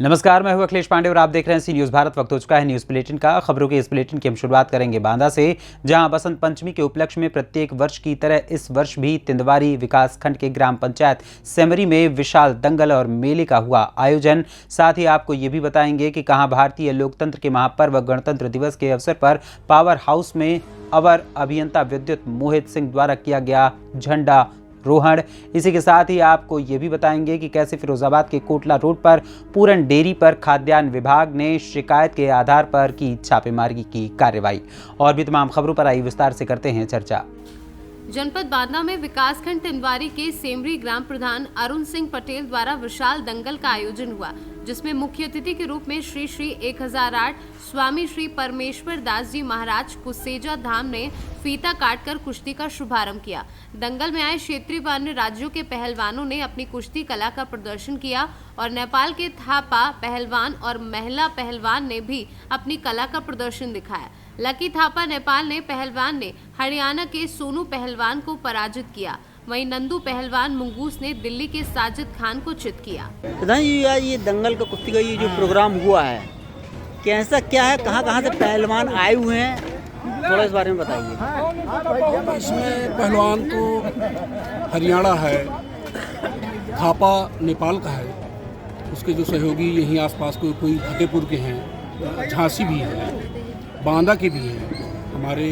नमस्कार, मैं हूं अखिलेश पांडे और आप देख रहे हैं सी न्यूज़ भारत। वक्त हो चुका है न्यूज़ बुलेटिन का। खबरों के इस बुलेटिन की हम शुरुआत करेंगे बांदा से, जहां बसंत पंचमी के उपलक्ष्य में प्रत्येक वर्ष की तरह इस वर्ष भी तिंदवारी विकास खंड के ग्राम पंचायत सेमरी में विशाल दंगल और मेले का हुआ आयोजन। साथ ही आपको ये भी बताएंगे कि कहां भारतीय लोकतंत्र के महापर्व गणतंत्र दिवस के अवसर पर पावर हाउस में अवर अभियंता विद्युत मोहित सिंह द्वारा किया गया झंडा रोहण। इसी के साथ ही आपको ये भी बताएंगे कि कैसे फिरोजाबाद के कोटला रोड पर पूरन डेयरी पर खाद्यान्न विभाग ने शिकायत के आधार पर की छापेमारी की कार्रवाई। और भी तमाम खबरों पर आई विस्तार से करते हैं चर्चा। जनपद बांदा में विकासखंड तिंदवारी के सेमरी ग्राम प्रधान अरुण सिंह पटेल द्वारा विशाल दंगल का आयोजन हुआ, जिसमें मुख्य अतिथि के रूप में श्री 1008 स्वामी श्री परमेश्वर दास जी महाराज कुसेजा धाम ने फीता काटकर कुश्ती का शुभारंभ किया। दंगल में आए क्षेत्रीय व अन्य राज्यों के पहलवानों ने अपनी कुश्ती कला का प्रदर्शन किया और नेपाल के थापा पहलवान और महिला पहलवान ने भी अपनी कला का प्रदर्शन दिखाया। लकी थापा नेपाल ने पहलवान ने हरियाणा के सोनू पहलवान को पराजित किया। वहीं नंदू पहलवान मुंगूस ने दिल्ली के साजिद खान को चित किया। प्रधान जी, ये दंगल का कुश्ती का ये जो प्रोग्राम हुआ है, कैसा क्या है, कहाँ से पहलवान आए हुए हैं, थोड़ा इस बारे में बताइए। इसमें पहलवान तो हरियाणा है, थापा नेपाल का है, उसके जो सहयोगी यहीं आसपास कोई फतेहपुर के हैं, झांसी भी है, बांदा के भी हैं, हमारे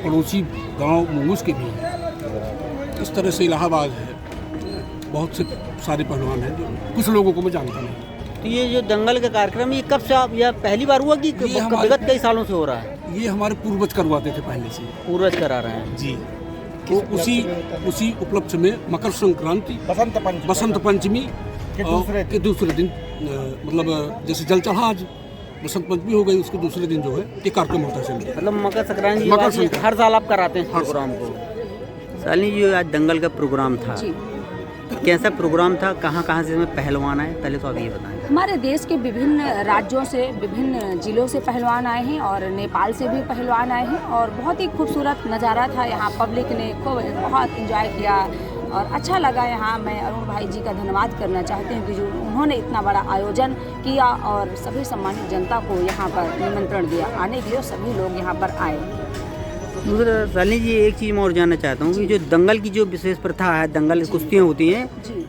पड़ोसी गांव मुंगूस के भी हैं, इस तरह से इलाहाबाद है, बहुत से सारे पहलवान हैं जो कुछ लोगों को मैं जानता नहीं। तो ये जो दंगल का कार्यक्रम ये कब से आप, यह पहली बार हुआ कि विगत कई सालों से हो रहा है? ये हमारे पूर्वज करवाते थे पहले से। पूर्वज करा रहे हैं जी। तो उसी उपलक्ष्य में मकर संक्रांति, बसंत पंचमी के दूसरे दिन, मतलब जैसे जल चढ़ा आज बसंत पंचमी हो गई, उसके दूसरे दिन जो है ये कार्यक्रम होता है। मतलब मकर संक्रांति हर साल आप कराते हैं प्रोग्राम को। साली जी, आज दंगल का प्रोग्राम था, कैसा प्रोग्राम था, कहाँ से इसमें पहलवान आए, पहले तो आप ये बताएं। हमारे देश के विभिन्न राज्यों से, विभिन्न जिलों से पहलवान आए हैं और नेपाल से भी पहलवान आए हैं और बहुत ही खूबसूरत नज़ारा था। यहाँ पब्लिक ने खूब बहुत इंजॉय किया और अच्छा लगा। यहाँ मैं अरुण भाई जी का धन्यवाद करना चाहती हूँ कि जो उन्होंने इतना बड़ा आयोजन किया और सभी सम्मानित जनता को यहाँ पर निमंत्रण दिया आने के लिए, सभी लोग यहाँ पर आए। दूसरा साली जी, एक चीज़ मैं और जानना चाहता हूँ कि जो दंगल की जो विशेष प्रथा है, दंगल कुश्तियाँ होती हैं,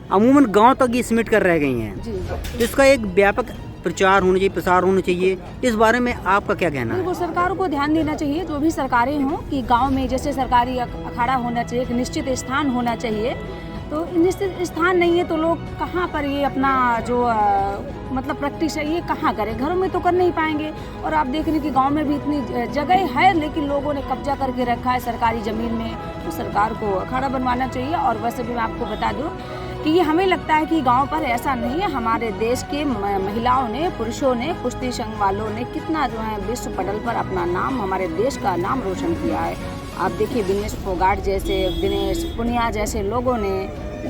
अमूमन गांव तक ये सिमट कर रह गई हैं, तो इसका एक व्यापक प्रचार होना चाहिए, प्रसार होना चाहिए, इस बारे में आपका क्या कहना है? वो सरकारों को ध्यान देना चाहिए, जो भी सरकारें हों, कि गांव में जैसे सरकारी अखाड़ा होना चाहिए, एक निश्चित स्थान होना चाहिए। तो निश्चित स्थान नहीं है तो लोग कहाँ पर ये अपना जो मतलब प्रैक्टिस है ये कहाँ करें, घरों में तो कर नहीं पाएंगे। और आप देख रहे हैं कि गांव में भी इतनी जगह है लेकिन लोगों ने कब्जा करके रखा है सरकारी ज़मीन में, तो सरकार को अखाड़ा बनवाना चाहिए। और वैसे भी मैं आपको बता दूं कि ये हमें लगता है कि गांव पर ऐसा नहीं है। हमारे देश के महिलाओं ने, पुरुषों ने, कुश्ती संघ वालों ने कितना जो है विश्व पटल पर अपना नाम, हमारे देश का नाम रोशन किया है। आप देखिए विनेश फोगाट जैसे, दिनेश पुनिया जैसे लोगों ने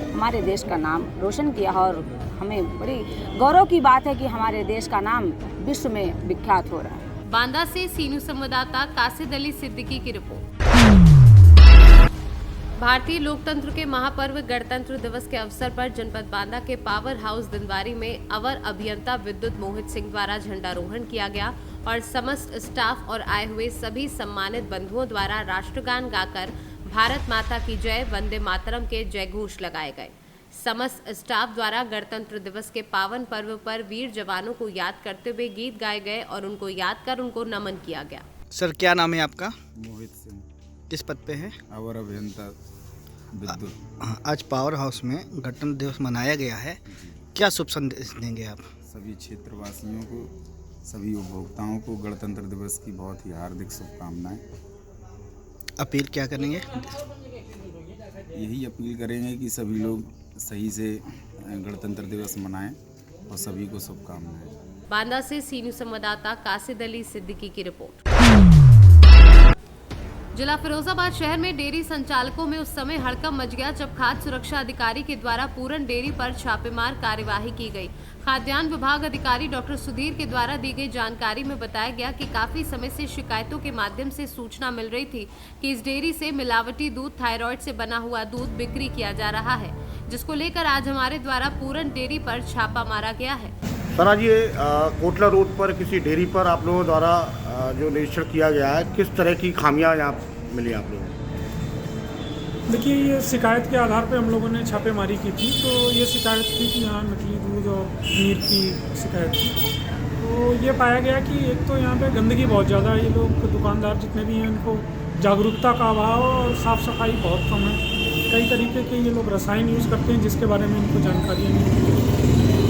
हमारे देश का नाम रोशन किया और हमें बड़ी गौरव की बात है कि हमारे देश का नाम विश्व में विख्यात हो रहा है। बांदा से सी न्यूज़ संवाददाता कासिद अली सिद्दीकी की रिपोर्ट। भारतीय लोकतंत्र के महापर्व गणतंत्र दिवस के अवसर पर जनपद बांदा के पावर हाउस दिंदवारी में अवर अभियंता विद्युत मोहित सिंह द्वारा झंडारोहण किया गया और समस्त स्टाफ और आए हुए सभी सम्मानित बंधुओं द्वारा राष्ट्रगान गाकर भारत माता की जय, वंदे मातरम के जय घोष लगाए गए। समस्त स्टाफ द्वारा गणतंत्र दिवस के पावन पर्व पर वीर जवानों को याद करते हुए गीत गाए गए और उनको याद कर उनको नमन किया गया। सर, क्या नाम है आपका? मोहित सिंह। किस पद पे है? अवर अभियंता विद्युत। आज पावर हाउस में गणतंत्र दिवस मनाया गया है, क्या शुभ संदेश देंगे आप? सभी क्षेत्रवासियों को, सभी उपभोक्ताओं को गणतंत्र दिवस की बहुत ही हार्दिक शुभकामनाएं। अपील क्या करेंगे? यही अपील करेंगे कि सभी लोग सही से गणतंत्र दिवस मनाएं और सभी को शुभकामनाएं। बांदा से सी न्यूज़ संवाददाता कासिद अली सिद्दीकी की रिपोर्ट। जिला फिरोजाबाद शहर में डेयरी संचालकों में उस समय हड़कंप मच गया जब खाद्य सुरक्षा अधिकारी के द्वारा पूरन डेयरी पर छापेमार कार्यवाही की गई। खाद्यान्न विभाग अधिकारी डॉक्टर सुधीर के द्वारा दी गई जानकारी में बताया गया कि काफी समय से शिकायतों के माध्यम से सूचना मिल रही थी कि इस डेयरी से मिलावटी दूध, थायराइड से बना हुआ दूध बिक्री किया जा रहा है, जिसको लेकर आज हमारे द्वारा पूरन डेयरी पर छापा मारा गया है। सर आज ये कोटला रोड पर किसी डेयरी पर आप लोगों द्वारा जो निरीक्षण किया गया है, किस तरह की खामियां यहाँ मिली आप लोगों को? देखिए, ये शिकायत के आधार पे हम लोगों ने छापेमारी की थी। तो ये शिकायत थी कि यहाँ नकली दूध और पनीर की शिकायत थी। तो ये पाया गया कि एक तो यहाँ पे गंदगी बहुत ज़्यादा है, ये लोग दुकानदार जितने भी हैं उनको जागरूकता का अभाव और साफ़ सफाई बहुत कम है। कई तरीके के ये लोग रसायन यूज़ करते हैं जिसके बारे में इनको जानकारी नहीं है।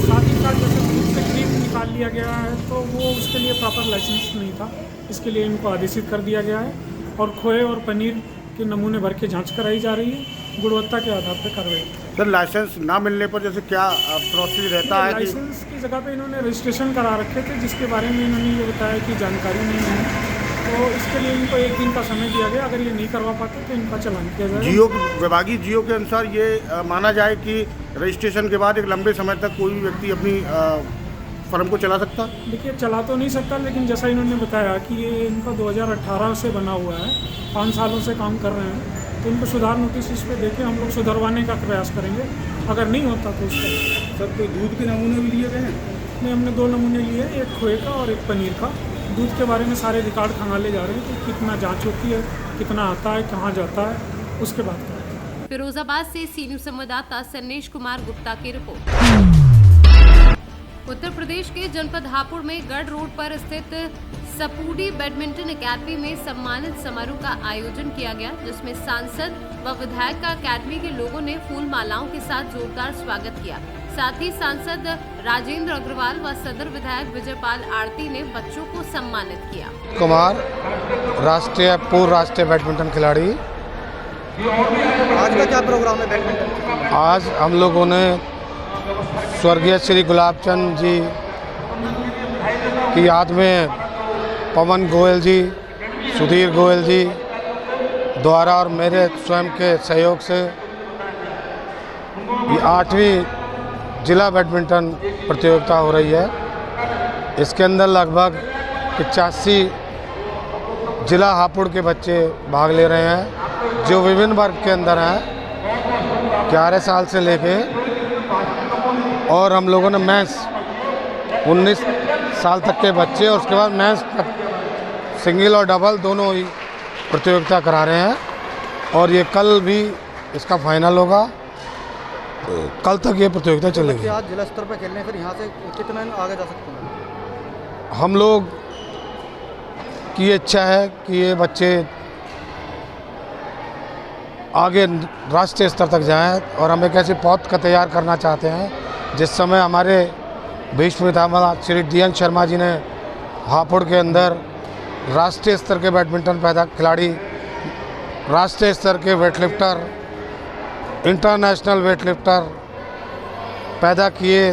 साथ ही साथ जैसे दूध से क्रीम निकाल लिया गया है तो वो उसके लिए प्रॉपर लाइसेंस नहीं था, इसके लिए इनको आदेशित कर दिया गया है। और खोए और पनीर के नमूने भर के जांच कराई जा रही है, गुणवत्ता के आधार पर कार्रवाई। सर लाइसेंस ना मिलने पर जैसे क्या प्रोसेस रहता है? लाइसेंस की जगह पे इन्होंने रजिस्ट्रेशन करा रखे थे जिसके बारे में इन्होंने ये बताया कि जानकारी नहीं है। तो इसके लिए इनको 1 दिन का समय दिया गया, अगर ये नहीं करवा पाते तो इनका चालान किया जाएगा। विभागीय जियो के अनुसार ये माना जाए कि रजिस्ट्रेशन के बाद एक लंबे समय तक कोई भी व्यक्ति अपनी फर्म को चला सकता? देखिए, चला तो नहीं सकता, लेकिन जैसा इन्होंने बताया कि ये इनका 2018 से बना हुआ है, 5 सालों से काम कर रहे हैं, तो इनको सुधार नोटिस इस पर देके हम लोग सुधरवाने का प्रयास करेंगे। अगर नहीं होता तो उसका। सर कोई दूध के नमूने भी लिए गए हैं? नहीं, हमने 2 नमूने लिए, एक खोए का और एक पनीर का। दूध के बारे में सारे रिकॉर्ड खंगाले जा रहे हैं कि कितना जांच होती है, कितना आता है, कहाँ जाता है, उसके बाद करेंगे। फिरोजाबाद से सी न्यूज़ संवाददाता सन्नेश कुमार गुप्ता की रिपोर्ट। उत्तर प्रदेश के जनपद हापुड़ में गढ़ रोड पर स्थित सपूडी बैडमिंटन एकेडमी में सम्मानित समारोह का आयोजन किया गया, जिसमें सांसद व विधायक का एकेडमी के लोगों ने फूल मालाओं के साथ जोरदार स्वागत किया। साथ ही सांसद राजेंद्र अग्रवाल व सदर विधायक विजयपाल आरती ने बच्चों को सम्मानित किया। कुमार पूर्व राष्ट्रीय बैडमिंटन खिलाड़ी। आज का क्या प्रोग्राम है बैडमिंटन? आज हम लोगों ने स्वर्गीय श्री गुलाबचंद जी की याद में पवन गोयल जी, सुधीर गोयल जी द्वारा और मेरे स्वयं के सहयोग से ये 8वीं जिला बैडमिंटन प्रतियोगिता हो रही है। इसके अंदर लगभग 85 जिला हापुड़ के बच्चे भाग ले रहे हैं, जो विभिन्न वर्ग के अंदर हैं, 11 साल से लेके, और हम लोगों ने मेंस 19 साल तक के बच्चे और उसके बाद मेंस तक सिंगल और डबल दोनों ही प्रतियोगिता करा रहे हैं। और ये कल भी इसका फाइनल होगा, कल तक ये प्रतियोगिता चलेगी। आज जिला स्तर पर खेलने, फिर यहाँ से कितना आगे जा सकते हैं? हम लोग की इच्छा है कि ये बच्चे आगे राष्ट्रीय स्तर तक जाएं और हम एक ऐसी पौध का तैयार करना चाहते हैं जिस समय हमारे भीष्म पितामह श्री DN शर्मा जी ने हापुड़ के अंदर राष्ट्रीय स्तर के बैडमिंटन खिलाड़ी, राष्ट्रीय स्तर के वेटलिफ्टर, इंटरनेशनल वेटलिफ्टर पैदा किए।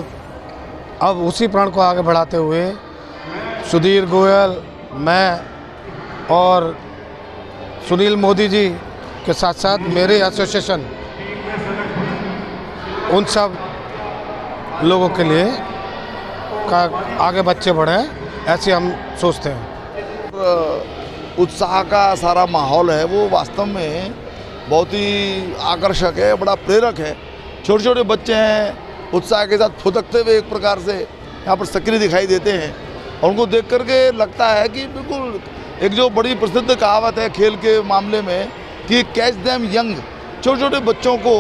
अब उसी प्रण को आगे बढ़ाते हुए सुधीर गोयल, मैं और सुनील मोदी जी के साथ साथ मेरे एसोसिएशन उन सब लोगों के लिए का आगे बच्चे बढ़ें, ऐसे हम सोचते हैं। उत्साह का सारा माहौल है वो वास्तव में बहुत ही आकर्षक है, बड़ा प्रेरक है। छोटे छोटे बच्चे हैं, उत्साह के साथ फुदकते हुए एक प्रकार से यहाँ पर सक्रिय दिखाई देते हैं और उनको देख करके लगता है कि बिल्कुल एक जो बड़ी प्रसिद्ध कहावत है खेल के मामले में कि कैच देम यंग, छोटे छोटे बच्चों को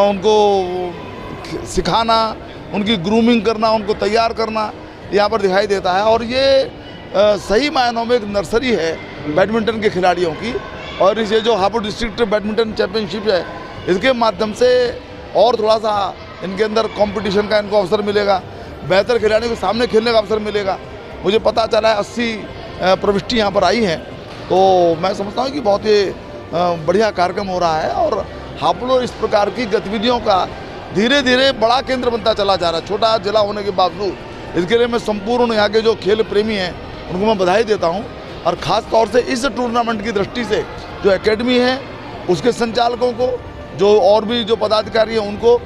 उनको सिखाना, उनकी ग्रूमिंग करना, उनको तैयार करना यहाँ पर दिखाई देता है। और ये सही मायनों में एक नर्सरी है बैडमिंटन के खिलाड़ियों की। और इसे जो हापुड़ डिस्ट्रिक्ट बैडमिंटन चैंपियनशिप है, इसके माध्यम से और थोड़ा सा इनके अंदर कंपटीशन का इनको अवसर मिलेगा, बेहतर खिलाड़ियों के सामने खेलने का अवसर मिलेगा। मुझे पता चला है 80 प्रविष्टि यहाँ पर आई हैं, तो मैं समझता हूँ कि बहुत ही बढ़िया कार्यक्रम हो रहा है। और हापुड़ इस प्रकार की गतिविधियों का धीरे धीरे बड़ा केंद्र बनता चला जा रहा है, छोटा जिला होने के बावजूद। इसके लिए मैं संपूर्ण यहाँ के जो खेल प्रेमी हैं उनको मैं बधाई देता हूँ। और ख़ास तौर से इस टूर्नामेंट की दृष्टि से जो एकेडमी है उसके संचालकों को, जो और भी जो पदाधिकारी हैं उनको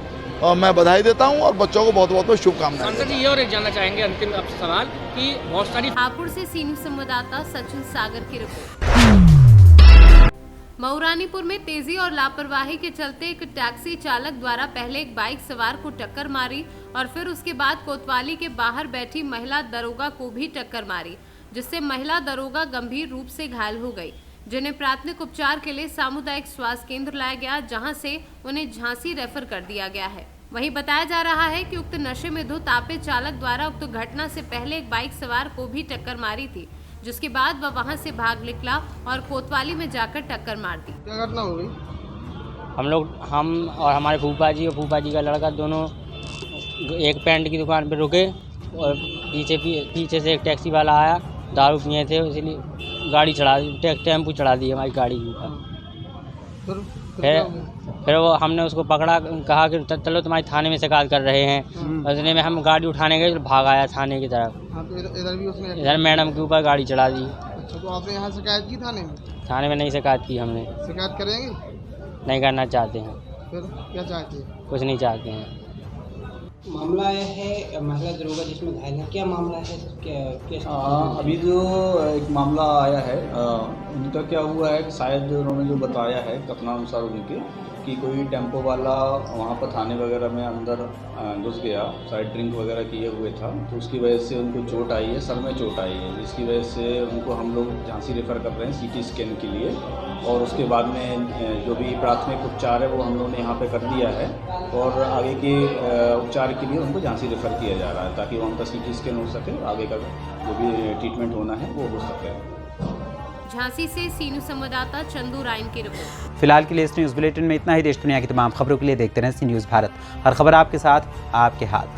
मैं बधाई देता हूं और बच्चों को बहुत बहुत शुभकामनाएं। सांसद जी ये और एक जानना चाहेंगे अंतिम सवाल कि बहुत सारी हापुड़ से सी न्यूज़ संवाददाता सचिन सागर की रिपोर्ट। मऊरानीपुर में तेजी और लापरवाही के चलते एक टैक्सी चालक द्वारा पहले एक बाइक सवार को टक्कर मारी और फिर उसके बाद कोतवाली के बाहर बैठी महिला दरोगा को भी टक्कर मारी, जिससे महिला दरोगा गंभीर रूप से घायल हो गई, जिन्हें प्राथमिक उपचार के लिए सामुदायिक स्वास्थ्य केंद्र लाया गया, जहां से उन्हें झांसी रेफर कर दिया गया है। वहीं बताया जा रहा है कि उक्त नशे में धुत तापे चालक द्वारा उक्त घटना से पहले एक बाइक सवार को भी टक्कर मारी थी, जिसके बाद वह वहां से भाग निकला और कोतवाली में जाकर टक्कर मार दी। क्या घटना हो गई? हम और हमारे फूफा जी और फूफा जी का लड़का दोनों एक पेंट की दुकान पर रुके और पीछे से एक टैक्सी वाला आया, दारू पिए थे, इसलिए गाड़ी चढ़ा दी, टेम्पू चढ़ा दी हमारी गाड़ी के ऊपर। फिर वो हमने उसको पकड़ा, कहा कि चलो तुम्हारी थाने में शिकायत कर रहे हैं। उसने में हम गाड़ी उठाने गए तो भाग आया थाने की तरफ। इधर भी उसने इधर मैडम के ऊपर गाड़ी चढ़ा दी। अच्छा, तो आपने यहाँ शिकायत की थाने में? थाने में नहीं शिकायत की हमने। शिकायत करेंगे? नहीं करना चाहते हैं। फिर क्या चाहते हैं? कुछ नहीं चाहते हैं। मामला यह है महिला दरोगा जिसमें घायल है, क्या मामला है? क्या अभी जो एक मामला आया है उनका क्या हुआ है, शायद उन्होंने जो बताया है कथनानुसार उनके कि कोई टेम्पो वाला वहाँ पर थाने वगैरह में अंदर घुस गया, शायद ड्रिंक वगैरह किए हुए था, तो उसकी वजह से उनको चोट आई है, सर में चोट आई है, जिसकी वजह से उनको हम लोग झांसी रेफ़र कर रहे हैं सीटी स्कैन के लिए। और उसके बाद में जो भी प्राथमिक उपचार है वो हम लोगों ने यहाँ पे कर दिया है और आगे के उपचार के लिए उनको झांसी रेफ़र किया जा रहा है ताकि वहाँ पर सीटी स्कैन हो सके, आगे का जो भी ट्रीटमेंट होना है वो हो सके। झांसी से सीनू संवाददाता चंदू राइन की रिपोर्ट। फिलहाल के लिए इस न्यूज़ बुलेटिन में इतना ही। देश दुनिया की तमाम खबरों के लिए देखते रहें सी न्यूज़ भारत। हर खबर आपके साथ, आपके हाथ।